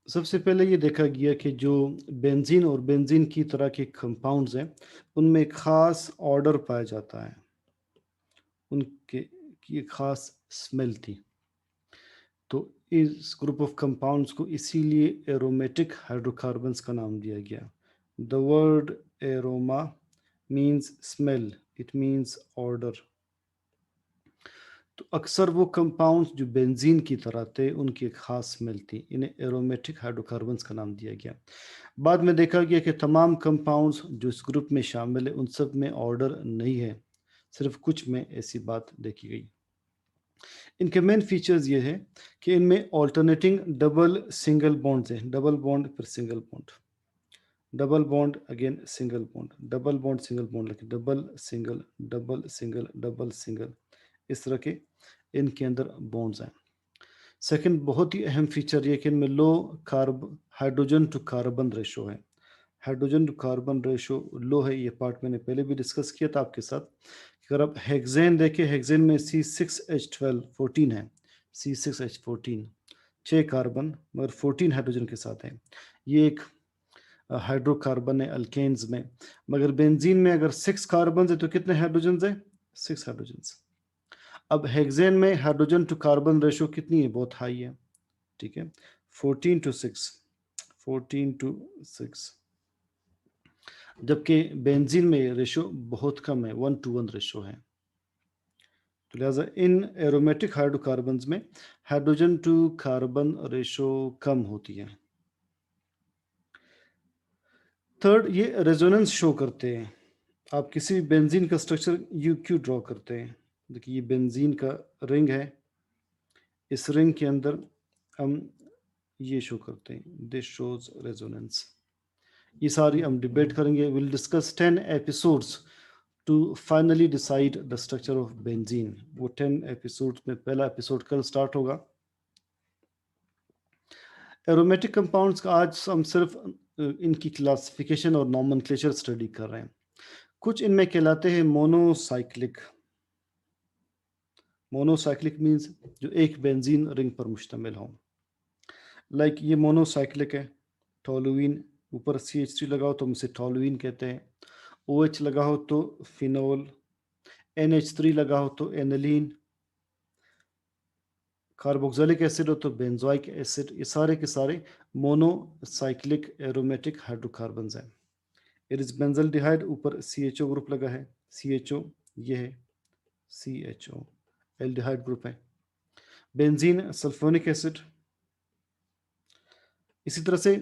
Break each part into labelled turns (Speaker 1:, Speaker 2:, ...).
Speaker 1: सबसे पहले ये देखा गया कि जो बेंजीन और बेंजीन की तरह के कंपाउंड्स हैं, उनमें एक ख़ास ऑर्डर पाया जाता है। उनके की एक ख़ास स्मेल थी। तो इस ग्रुप ऑफ कंपाउंड्स को इसीलिए एरोमेटिक हाइड्रोकार्बन्स का नाम दिया गया। The word aroma means smell, it means order. तो अक्सर वो कंपाउंड्स जो बेंजीन की तरह थे, उनकी एक ख़ास स्मेल थी। इन्हें एरोमेटिक हाइड्रोकार्बन्स का नाम दिया गया। बाद में देखा गया कि तमाम कंपाउंड्स जो इस ग्रुप में शामिल है, उन सब में ऑर्डर नहीं है, सिर्फ कुछ में ऐसी बात देखी गई। इनके मेन फीचर्स ये हैं कि इनमें ऑल्टरनेटिंग डबल सिंगल बॉन्ड्स हैं, डबल बॉन्ड फिर single bond, double bond again single bond, double bond single bond, लिखे double single double single double single, इस तरह के इनके अंदर बॉन्ड्स हैं। सेकंड बहुत ही अहम फीचर ये कि इनमें low carb hydrogen to carbon ratio है। Hydrogen to carbon ratio low है, ये पार्ट मैंने पहले भी डिस्कस किया था आपके साथ। अगर आप हेक्सेन देखें, हेक्सेन में C6H12 14 है, C6H14 6 कार्बन मगर 14 हाइड्रोजन के साथ है। ये एक हाइड्रोकार्बन है अल्केन्स में। मगर बेंजीन में अगर 6 कार्बन है तो कितने हाइड्रोजन है? 6 हाइड्रोजन। अब हेक्सेन में हाइड्रोजन टू कार्बन रेशो कितनी है? बहुत हाई है, ठीक है, 14 टू 6, 14 टू 6। जबकि बेंजीन में रेशो बहुत कम है, 1:1 रेशो है। तो लिहाजा इन एरोमेटिक हाइड्रोकार्बन्स में हाइड्रोजन टू कार्बन रेशो कम होती है। थर्ड, ये रेजोनेंस शो करते हैं। आप किसी भी बेंजीन का स्ट्रक्चर यू क्यों ड्रॉ करते हैं? देखिए ये बेंजीन का रिंग है, इस रिंग के अंदर हम ये शो करते हैं, दिस शोज रेजोनेंस। ये सारी हम डिबेट करेंगे, will discuss 10 episodes to finally decide the structure of benzene. वो 10 एपिसोड्स में पहला एपिसोड कल स्टार्ट होगा। एरोमेटिक कंपाउंड्स का आज हम सिर्फ इनकी क्लासिफिकेशन और नॉमेनक्लेचर स्टडी कर रहे हैं। कुछ इनमें कहलाते हैं मोनोसाइक्लिक। मोनोसाइक्लिक मीन्स जो एक बेंजीन रिंग पर मुश्तमिल हो। लाइक ये मोनोसाइक्लिक है, टोलुइन, ऊपर CH3 लगाओ तो हम इसे टोलुइन कहते हैं। OH लगा हो तो फिनोल, NH3 लगा हो तो एनिलीन, कार्बोक्सिलिक एसिड हो तो बेंजोइक एसिड। ये सारे के सारे मोनोसाइक्लिक एरोमेटिक हाइड्रोकार्बन्स हैं। इट इज बेंजल्डिहाइड, ऊपर CHO ग्रुप लगा है, CHO ये है, CHO एल्डिहाइड ग्रुप है। Benzene sulphonic acid. इसी तरह से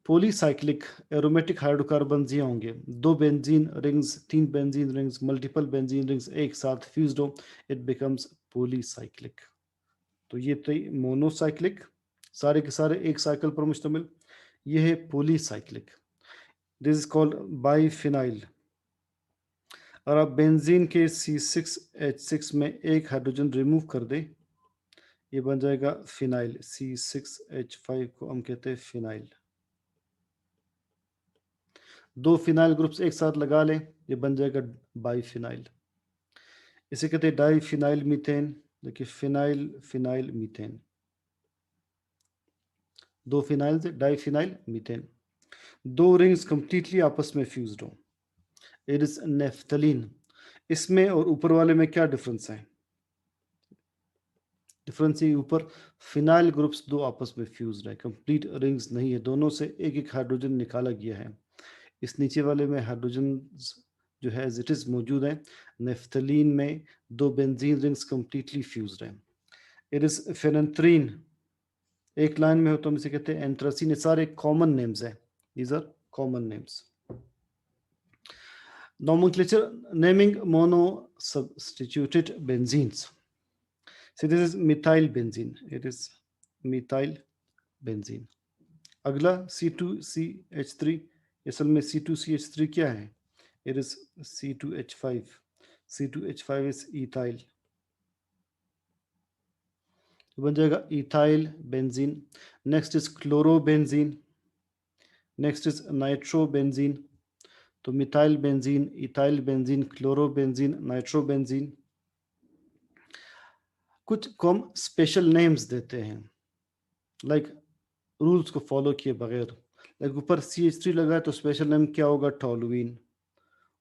Speaker 1: पॉलीसाइक्लिक एरोमेटिक हाइड्रोकार्बन्स ये होंगे, 2 benzene rings, 3 benzene rings, multiple benzene rings एक साथ फ्यूज्ड हो, इट बिकम्स पॉलीसाइक्लिक। तो ये थे मोनोसाइक्लिक, सारे के सारे एक साइकिल पर मुश्तमिल। ये है polycyclic, this is called biphenyl. और आप बेंजीन के C6H6 में एक हाइड्रोजन रिमूव कर दें, ये बन जाएगा फिनाइल। C6H5 को हम कहते हैं फिनाइल। 2 फिनाइल ग्रुप्स एक साथ लगा लें, ये बन जाएगा बाइफिनाइल। इसे कहते हैं डाइफिनाइल मीथेन। देखिए फिनाइल फिनाइल मीथेन, 2 फिनाइल से डाइफिनाइल मीथेन। 2 रिंग्स कंप्लीटली आपस में फ्यूज्ड हो, इट इज नेफ्थलीन। इसमें और ऊपर वाले में क्या डिफरेंस है? डिफरेंस ये, ऊपर फिनाइल ग्रुप्स 2 आपस में फ्यूज्ड है, कंप्लीट रिंग्स नहीं है, दोनों से एक एक हाइड्रोजन निकाला गया है। इस नीचे वाले में हाइड्रोजन जो है एज इट इज मौजूद है। नेफ्थलीन में 2 बेंजीन रिंग्स कंप्लीटली फ्यूज्ड है। इट इज फेनेंथ्रीन, एक लाइन में हो तो हम इसे कहते हैं एंथ्रासीन। ये सारे कॉमन नेम्स हैं, these are common names. Nomenclature naming mono-substituted benzenes. So this is methyl benzene. It is methyl benzene. अगला C2CH3, असल में C2CH3 क्या है? It is C2H5. C2H5 is ethyl. तो बन जाएगा ethyl benzene. Next is chlorobenzene. Next is nitrobenzene. तो methyl benzene, ethyl benzene, chlorobenzene, nitrobenzene. कुछ को हम स्पेशल नेम्स देते हैं, लाइक रूल्स को फॉलो किए बगैर। लाइक ऊपर CH3 लगा है तो स्पेशल नेम क्या होगा? टॉलुइन।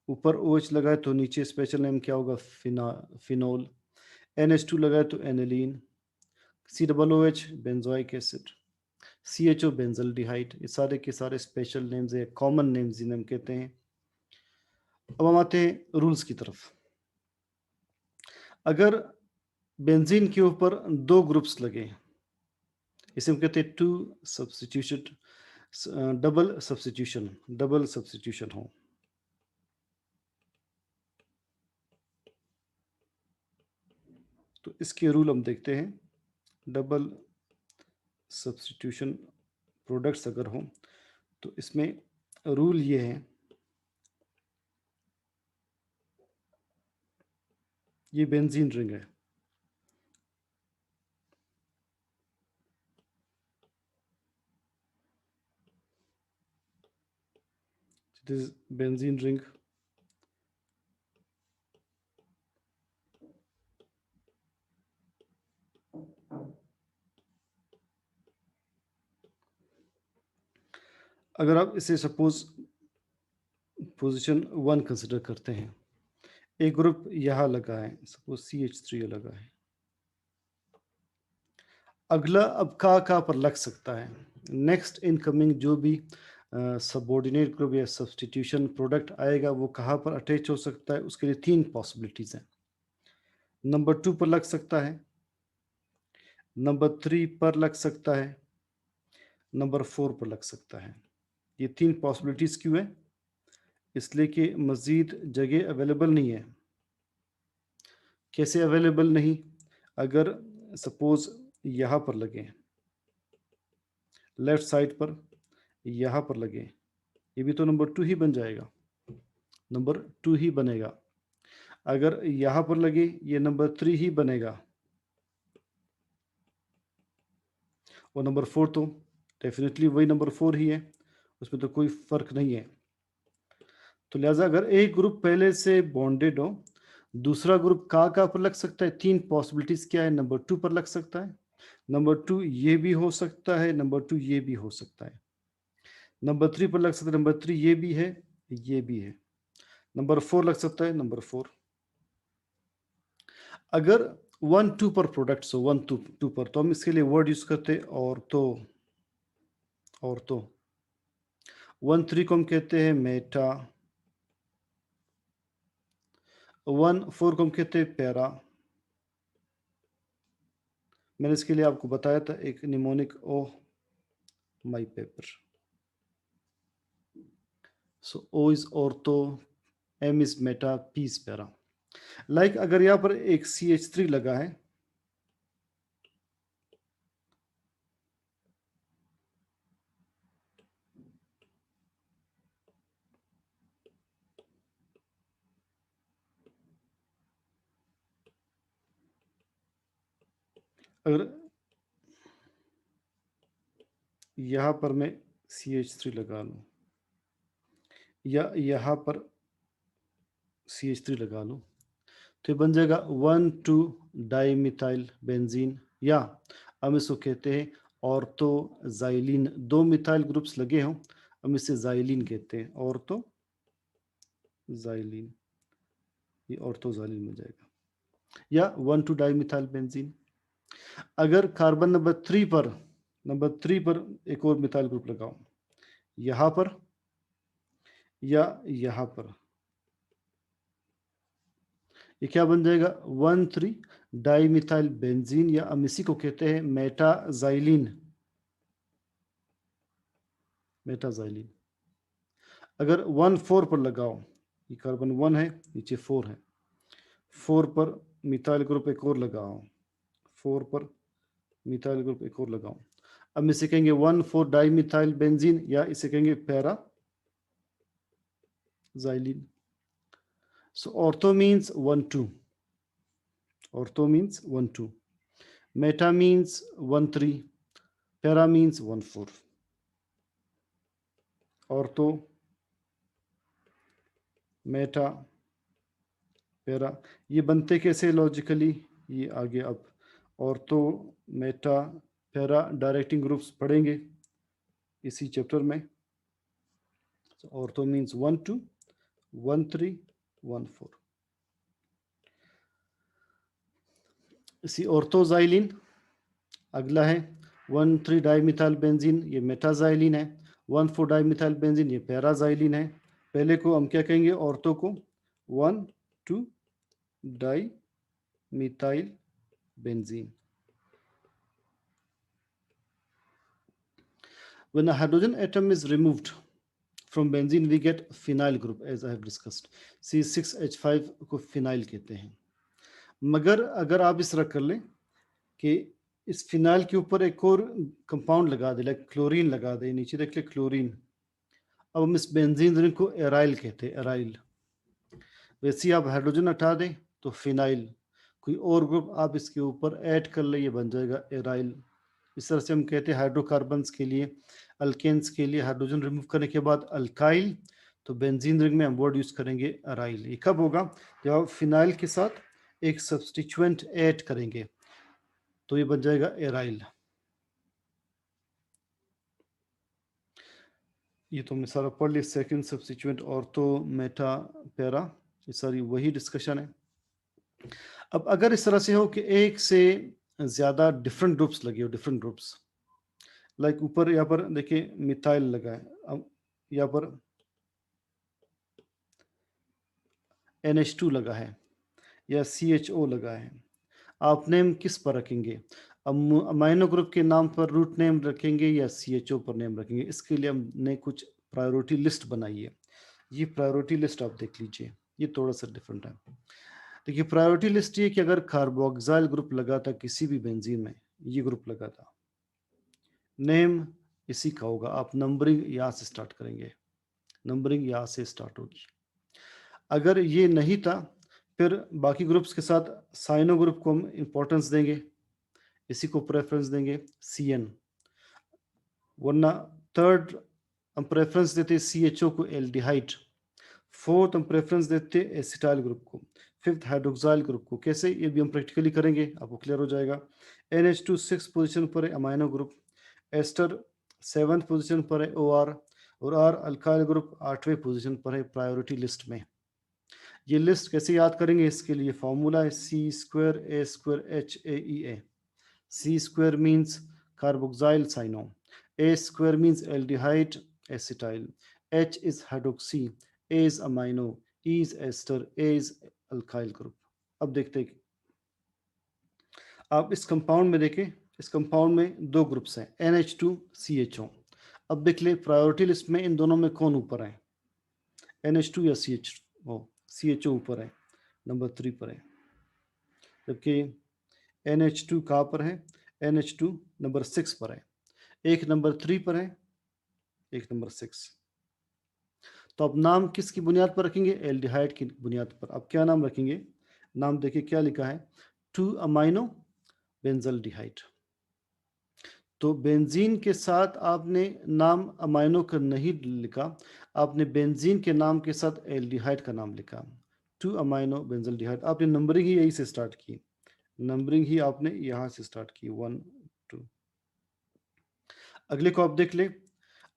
Speaker 1: ऊपर OH लगा है तो नीचे स्पेशल नेम क्या होगा? फिनोल। NH2 लगा है तो aniline. COOH benzoic acid. CHO benzaldehyde. ये सारे के सारे स्पेशल नेम्स है, कॉमन नेम्स जिन्हें हम कहते हैं। अब हम आते हैं रूल्स की तरफ। अगर बेंजीन के ऊपर दो ग्रुप्स लगे, इसे हम कहते हैं टू सब्स्टिट्यूशन, डबल सब्स्टिट्यूशन हो, तो इसके रूल हम देखते हैं। डबल सब्स्टिट्यूशन प्रोडक्ट्स अगर हो तो इसमें रूल ये है, ये बेंजीन रिंग है, दिस बेंजीन रिंग। अगर आप इसे सपोज पोजीशन 1 कंसिडर करते हैं, एक ग्रुप यहाँ लगा है, सपोज CH3 लगा है, अगला अब कहाँ पर लग सकता है? नेक्स्ट इनकमिंग जो भी सबऑर्डिनेट ग्रुप या सब्स्टिट्यूशन प्रोडक्ट आएगा वो कहाँ पर अटैच हो सकता है? उसके लिए 3 पॉसिबिलिटीज़ हैं। नंबर 2 पर लग सकता है, नंबर 3 पर लग सकता है, नंबर 4 पर लग सकता है। ये 3 पॉसिबिलिटीज़ क्यों है? इसलिए कि मज़ीद जगह अवेलेबल नहीं है। कैसे अवेलेबल नहीं? अगर सपोज यहाँ पर लगे, लेफ्ट साइड पर यहाँ पर लगे, ये भी तो नंबर 2 ही बन जाएगा, नंबर 2 ही बनेगा। अगर यहाँ पर लगे, ये नंबर 3 ही बनेगा, और नंबर 4 तो डेफिनेटली वही नंबर 4 ही है, उसमें तो कोई फ़र्क नहीं है। तो लिहाजा अगर एक ग्रुप पहले से बॉन्डेड हो, दूसरा ग्रुप कहाँ पर लग सकता है? 3 पॉसिबिलिटीज़ क्या है? नंबर 2 पर लग सकता है, नंबर 2 ये भी हो सकता है, नंबर 2 ये भी हो सकता है, नंबर 3 पर लग सकता है, नंबर 3 ये भी है, ये भी है, नंबर 4 लग सकता है, नंबर 4। अगर 1-2 पर प्रोडक्ट्स हो, 1-2 पर, तो हम इसके लिए वर्ड यूज़ करते हैं ऑर्थो। 1-3 को हम कहते हैं मेटा, 1-4 को हम कहते हैं पैरा। मैंने इसके लिए आपको बताया था एक mnemonic O my paper. So O is ortho, M is meta, P is para. Like अगर यहाँ पर एक CH3 लगा है, अगर यहाँ पर मैं CH3 लगा लूँ या यहाँ पर CH3 लगा लूँ, तो ये बन जाएगा 1,2 डाईमिथाइल बेंजीन, या हम इसको कहते हैं ऑर्थोजाइलिन। 2 मिथाइल ग्रुप्स लगे हों, हम इसे जाइलिन कहते हैं, ऑर्थोजाइलिन, ये ऑर्थोजाइलिन बन जाएगा, या 1,2 डाईमिथाइल बेंजीन। अगर कार्बन नंबर 3 पर एक और मिथाइल ग्रुप लगाओ, यहाँ पर या यहाँ पर, ये क्या बन जाएगा? 1,3 डाईमिथाइल बेंजीन, या हम इसी को कहते हैं मेटाजाइलिन। अगर 1,4 पर लगाओ, ये कार्बन 1 है, नीचे 4 है, 4 पर मिथाइल ग्रुप एक और लगाओ, 4 पर मिथाइल ग्रुप एक और लगाओ, अब इसे कहेंगे 1,4 डाईमिथाइल बेंजीन, या इसे कहेंगे paraxylene. So ortho means 1,2, ortho means 1,2, meta means 1,3, para means 1,4। Ortho, meta, para, ये बनते कैसे लॉजिकली? ये आगे अब ortho, meta, para directing groups पढ़ेंगे, इसी चैप्टर में। Ortho means 1 2 1 3 1 4। इसी ऑर्थोजाइलिन अगला है 1 3 डाइमिथाइल बेंजीन, ये मेटाजाइलिन है। 1 4 डाइमिथाइल बेंजीन, ये पैराजाइलिन है। पहले को हम क्या कहेंगे, ऑर्थो को 1 2 dimethyl benzene. When a hydrogen atom is removed from benzene, we get phenyl group, as I have discussed. C6H5 को फिनाइल कहते हैं। मगर अगर आप इस तरह कर लें कि इस फिनाइल के ऊपर एक और कंपाउंड लगा दे, लाइक क्लोरीन लगा दे, नीचे देख ले क्लोरीन, अब हम इस बेंजीन रिंग को एराइल कहते हैं, एराइल। वैसे ही आप हाइड्रोजन हटा दें तो फिनाइल, कोई और ग्रुप आप इसके ऊपर ऐड कर ले, ये बन जाएगा एराइल। इस तरह से हम कहते हैं हाइड्रोकार्बन्स के लिए, अल्केन्स के लिए हाइड्रोजन रिमूव करने के बाद अल्काइल, तो बेंजीन रिंग में हम वर्ड यूज करेंगे अराइल। ये कब होगा, जब आप फिनाइल के साथ एक सब्स्टिट्यूएंट ऐड करेंगे तो ये बन जाएगा एराइल। ये तो मैं सारा पढ़ लिया, second substituent, ortho, meta, para, ये सारी वही डिस्कशन है। अब अगर इस तरह से हो कि एक से ज्यादा डिफरेंट ग्रुप्स लगे हो, डिफरेंट ग्रुप्स, लाइक ऊपर यहाँ पर देखिए मिथाइल लगा है, अब यहाँ पर NH2 लगा है या CHO लगा है, आप नेम किस पर रखेंगे? अमाइनो ग्रुप के नाम पर रूट नेम रखेंगे या CHO पर नेम रखेंगे? इसके लिए हमने कुछ प्रायोरिटी लिस्ट बनाई है। ये प्रायोरिटी लिस्ट आप देख लीजिए, ये थोड़ा सा डिफरेंट है। देखिए प्रायोरिटी लिस्ट ये कि अगर कार्बोक्सिल ग्रुप लगा था किसी भी बेंजीन में, ये ग्रुप लगा था, नेम इसी का होगा, आप नंबरिंग यहाँ से स्टार्ट करेंगे, नंबरिंग यहाँ से स्टार्ट होगी। अगर ये नहीं था फिर बाकी ग्रुप्स के साथ साइनो ग्रुप को हम इंपॉर्टेंस देंगे, इसी को प्रेफरेंस देंगे CN, वरना थर्ड हम प्रेफरेंस देते CHO को एल्डिहाइड, फोर्थ हम प्रेफरेंस देते एसिटाइल ग्रुप को, फिफ्थ हाइड्रोक्साइल ग्रुप को। कैसे, ये भी हम प्रैक्टिकली करेंगे, आपको क्लियर हो जाएगा। NH2 6th पोजीशन पर है amino group, ester 7th position पर है OR, और R अल्काइल ग्रुप 8वें पोजीशन पर है प्रायोरिटी लिस्ट में। ये लिस्ट कैसे याद करेंगे, इसके लिए फॉर्मूला है C²A²HAEA। C² means carboxyl cyano, A² means aldehyde acetyl, H is hydroxy, A is amino, E is ester, A is alkyl group. अब देखते हैं, आप इस कंपाउंड में देखें, इस कंपाउंड में दो ग्रुप्स हैं NH2 CHO। अब देख ले प्रायोरिटी लिस्ट में इन दोनों में कौन ऊपर है, NH2 या CHO? CHO ऊपर है, नंबर 3 पर है, जबकि NH2 कहाँ पर है, NH2 नंबर 6 पर है, एक नंबर 3 पर है, एक नंबर 6। तो अब नाम किसकी बुनियाद पर रखेंगे, एल्डिहाइड की बुनियाद पर। अब क्या नाम रखेंगे, नाम देखिए क्या लिखा है, 2 अमाइनो बेंजल्डिहाइड। तो बेंजीन के साथ आपने नाम अमाइनो का नहीं लिखा, आपने बेंजीन के नाम के साथ एल्डिहाइड का नाम लिखा, 2 अमाइनो बेंजल्डिहाइड। आपने नंबरिंग ही यही से स्टार्ट की, नंबरिंग ही आपने यहां से स्टार्ट की 1 2। अगले को आप देख ले,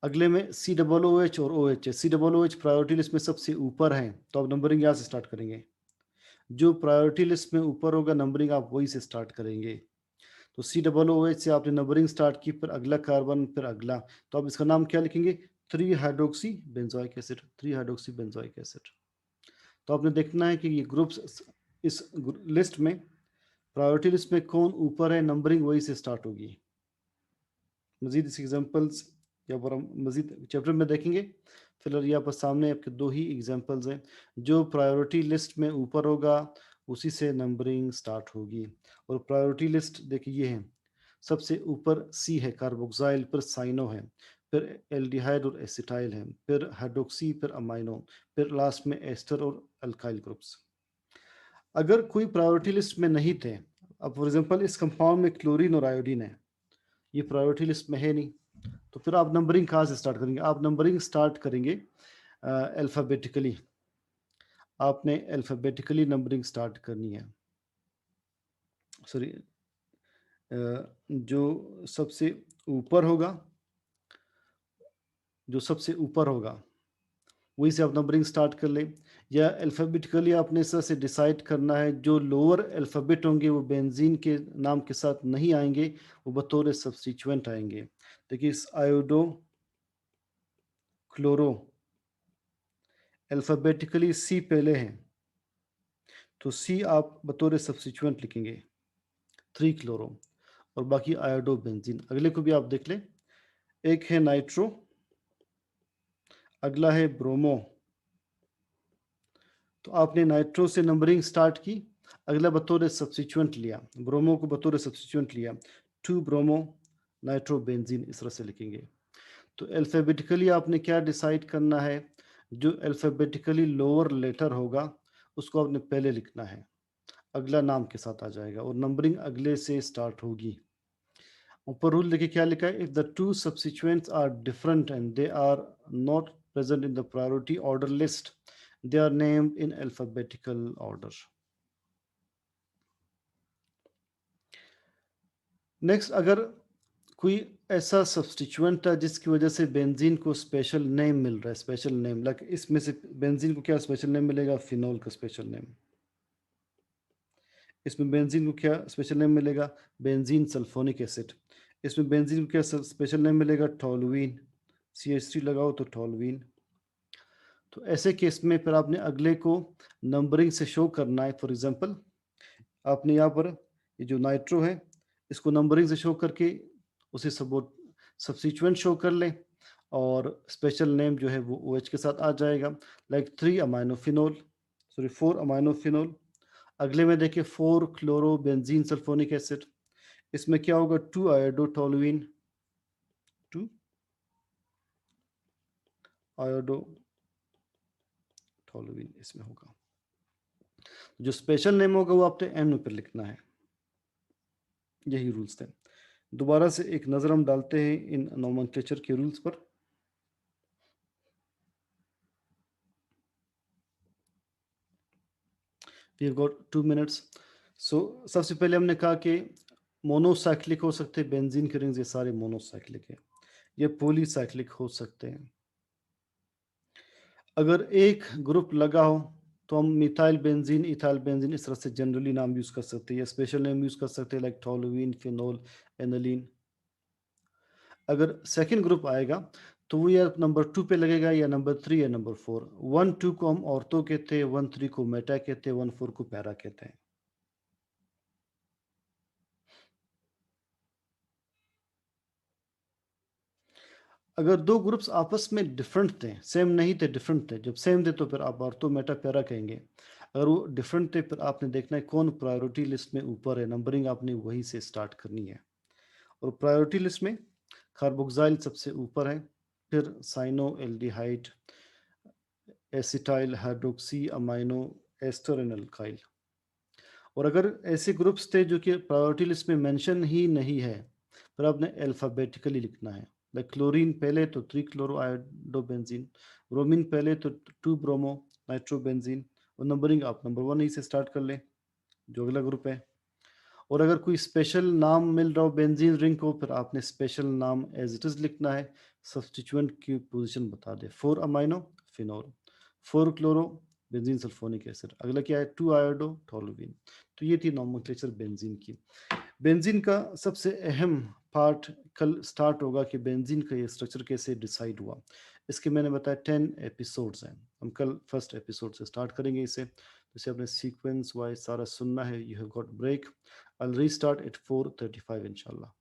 Speaker 1: अगले में COOH और OH है। COOH प्रायोरिटी लिस्ट में सबसे ऊपर है, तो आप नंबरिंग यहाँ से स्टार्ट करेंगे, जो प्रायोरिटी लिस्ट में ऊपर होगा नंबरिंग आप वही से स्टार्ट करेंगे। तो COOH से आपने नंबरिंग स्टार्ट की, फिर अगला कार्बन, फिर अगला, तो आप इसका नाम क्या लिखेंगे, 3 hydroxy benzoic acid, 3 hydroxy benzoic acid. तो आपने देखना है कि ये ग्रुप्स इस लिस्ट में, प्रायोरिटी लिस्ट में कौन ऊपर है, नंबरिंग वही से स्टार्ट होगी। मजीद इस एग्जांपल्स या पर हम मजीद चैप्टर में देखेंगे, फिलहाल यहाँ पर सामने आपके दो ही एग्जांपल्स हैं। जो प्रायोरिटी लिस्ट में ऊपर होगा उसी से नंबरिंग स्टार्ट होगी। और प्रायोरिटी लिस्ट देखिए ये है, सबसे ऊपर C है कार्बोक्साइल, फिर साइनो है, फिर एल्डिहाइड और एसिटाइल है, फिर हाइड्रोक्सी, फिर अमाइनो, फिर लास्ट में एस्टर और अल्काइल ग्रुप्स। अगर कोई प्रायोरिटी लिस्ट में नहीं थे, अब फॉर एग्जांपल इस कंपाउंड में क्लोरीन और आयोडीन है, ये प्रायोरिटी लिस्ट में है नहीं, तो फिर आप नंबरिंग कहाँ से स्टार्ट करेंगे, आप नंबरिंग स्टार्ट करेंगे अल्फ़ाबेटिकली, आपने अल्फ़ाबेटिकली नंबरिंग स्टार्ट करनी है। सॉरी, जो सबसे ऊपर होगा जो सबसे ऊपर होगा वहीं से आप नंबरिंग स्टार्ट कर लें, या अल्फ़ाबेटिकली आपने इस तरह से डिसाइड करना है, जो लोअर अल्फ़ाबेट होंगे वो बेंज़ीन के नाम के साथ नहीं आएँगे, वो बतौर सब्स्टिट्यूएंट आएँगे। देखिए इस आयोडो क्लोरो अल्फ़ाबेटिकली सी पहले है, तो सी आप बतौर सब्स्टिट्यूएंट लिखेंगे, 3 क्लोरो, और बाकी आयोडो बेंज़ीन। अगले को भी आप देख लें, एक है नाइट्रो, अगला है ब्रोमो। तो आपने नाइट्रो से नंबरिंग स्टार्ट की, अगला बतौर सब्स्टिट्यूएंट लिया, ब्रोमो को बतौर सब्स्टिट्यूएंट लिया, 2 ब्रोमो नाइट्रोबेंजीन इस तरह से लिखेंगे। तो अल्फ़ाबेटिकली आपने क्या डिसाइड करना है, जो अल्फ़ाबेटिकली लोअर लेटर होगा उसको आपने पहले लिखना है, अगला नाम के साथ आ जाएगा और नंबरिंग अगले से स्टार्ट होगी। ऊपर रूल देखिए क्या लिखा है, if the two substituents are different and they are not present in the priority order list, they are named in alphabetical order. Next, अगर कोई ऐसा सब्स्टिट्यूएंट है जिसकी वजह से बेंजीन को स्पेशल नेम मिल रहा है, स्पेशल नेम लाइक इसमें से बेंजीन को क्या स्पेशल नेम मिलेगा, फिनोल का स्पेशल नेम। इसमें बेंजीन को क्या स्पेशल नेम मिलेगा, बेंजीन सल्फोनिक एसिड। इसमें बेंजीन को क्या स्पेशल नेम मिलेगा, टोलुइन। CH3 लगाओ तो टोलुइन। तो ऐसे केस में फिर आपने अगले को नंबरिंग से शो करना है। फॉर एग्जांपल आपने यहाँ पर ये जो नाइट्रो है इसको नंबरिंग से शो करके उसे सब्स्टिट्यूएंट शो कर लें, और स्पेशल नेम जो है वो OH के साथ आ जाएगा, लाइक 3 अमाइनोफिनोल, सॉरी 4 अमाइनोफिनोल। अगले में देखिए 4 क्लोरो बेंजीन सल्फोनिक एसिड, इसमें क्या होगा, 2 आयोडोटोलुइन, 2 आयोडोटोलुइन इसमें होगा। जो स्पेशल नेम होगा वो आपने एन पर लिखना है। यही रूल्स थे। दोबारा से एक नज़र हम डालते हैं इन नोमेनक्लेचर के रूल्स पर। We have got 2 minutes. So सबसे पहले हमने कहा कि मोनोसाइक्लिक हो सकते हैं, बेंजीन के रिंग्स ये सारे मोनोसाइक्लिक है, ये पॉलीसाइक्लिक हो सकते हैं। अगर एक ग्रुप लगा हो तो हम मिथाइल बेंजीन, इथाइल बेंजीन इस तरह से जनरली नाम यूज़ कर सकते हैं, या स्पेशल नेम यूज़ कर सकते हैं लाइक टोलुइन, फिनोल, एनालीन। अगर सेकंड ग्रुप आएगा तो वो या नंबर 2 पे लगेगा, या नंबर 3 या नंबर 4। 1 2 को हम ऑर्थो कहते हैं, 1 3 को मेटा कहते हैं, 1 4 को पैरा कहते हैं। अगर दो ग्रुप्स आपस में डिफरेंट थे, सेम नहीं थे, डिफरेंट थे, जब सेम थे तो फिर आप ऑर्थो मेटा पैरा कहेंगे। अगर वो डिफरेंट थे फिर आपने देखना है कौन प्रायोरिटी लिस्ट में ऊपर है, नंबरिंग आपने वहीं से स्टार्ट करनी है। और प्रायोरिटी लिस्ट में कार्बोक्साइल सबसे ऊपर है, फिर cyano aldehyde, acetyl hydroxy amino ester and alkyl. और अगर ऐसे ग्रुप्स थे जो कि प्रायोरिटी लिस्ट में मेंशन ही नहीं है, फिर आपने अल्फ़ाबेटिकली लिखना है। लाइक क्लोरीन पहले तो 3 क्लोरो आयोडोबेंजीन, ब्रोमीन पहले तो 2 ब्रोमो नाइट्रोबेंजीन, और नंबरिंग आप नंबर 1 ही से स्टार्ट कर लें, जो अगला ग्रुप है। और अगर कोई स्पेशल नाम मिल रहा हो बेंजीन रिंग को, फिर आपने स्पेशल नाम एज इट इज़ लिखना है, सब्स्टिट्यूएंट की पोजीशन बता दे, 4 amino phenol, 4 chloro benzene sulphonic acid, अगला क्या है 2 आयोडो टोलुइन। तो ये थी नोमेनक्लेचर बेंजीन की। बेंजीन का सबसे अहम पार्ट कल स्टार्ट होगा कि बेंजीन का ये स्ट्रक्चर कैसे डिसाइड हुआ। इसके मैंने बताया 10 एपिसोड्स हैं, हम कल फर्स्ट एपिसोड से स्टार्ट करेंगे इसे। इसे अपने सीक्वेंस वाइज सारा सुनना है। You have got break, I will restart at 4:35 इंशाल्लाह।